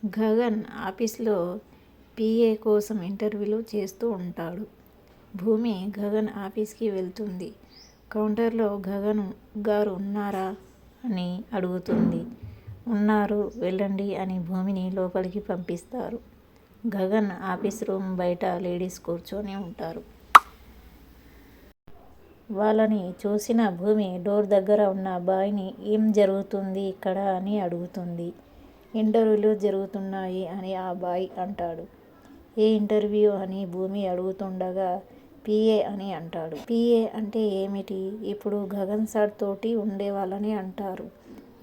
గగన్ ఆఫీస్లో పిఏ కోసం ఇంటర్వ్యూలు చేస్తూ ఉంటాడు. భూమి గగన్ ఆఫీస్కి వెళ్తుంది. కౌంటర్లో గగన్ గారు ఉన్నారా అని అడుగుతుంది. ఉన్నారు, వెళ్ళండి అని భూమిని లోపలికి పంపిస్తారు. గగన్ ఆఫీస్ రూమ్ బయట లేడీస్ కూర్చొని ఉంటారు. వాళ్ళని చూసిన భూమి డోర్ దగ్గర ఉన్న బాయ్ని ఏం జరుగుతుంది ఇక్కడ అని అడుగుతుంది. ఇంటర్వ్యూలు జరుగుతున్నాయి అని ఆ బాయ్ అంటాడు. ఏ ఇంటర్వ్యూ అని భూమి అడుగుతుండగా పిఏ అని అంటాడు. పిఏ అంటే ఏమిటి? ఇప్పుడు గగన్ సార్ తోటి ఉండేవాళ్ళని అంటారు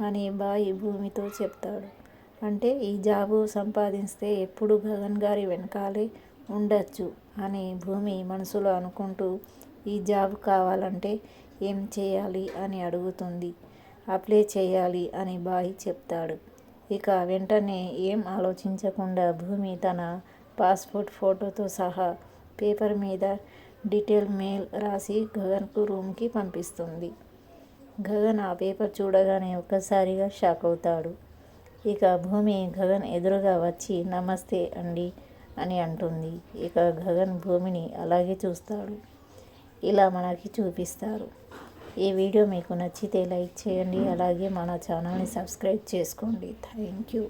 అని బాయ్ భూమితో చెప్తాడు. అంటే ఈ జాబు సంపాదిస్తే ఎప్పుడు గగన్ గారి వెనకాలే ఉండొచ్చు అని భూమి మనసులో అనుకుంటూ ఈ జాబ్ కావాలంటే ఏం చేయాలి అని అడుగుతుంది. అప్లై చేయాలి అని బాయ్ చెప్తాడు. ఇక వెంటనే ఏం ఆలోచించకుండా భూమి తన పాస్పోర్ట్ ఫోటోతో సహా పేపర్ మీద డీటెయిల్ మెయిల్ రాసి గగన్కు రూమ్కి పంపిస్తుంది. గగన్ ఆ పేపర్ చూడగానే ఒక్కసారిగా షాక్ అవుతాడు. ఇక భూమి గగన్ ఎదురుగా వచ్చి నమస్తే అండి అని అంటుంది. ఇక గగన్ భూమిని అలాగే చూస్తాడు. ఇలా మనకి చూపిస్తారు. ఈ వీడియో మీకు నచ్చితే లైక్ చేయండి, అలాగే మన ఛానల్ని సబ్స్క్రైబ్ చేసుకోండి. Thank you.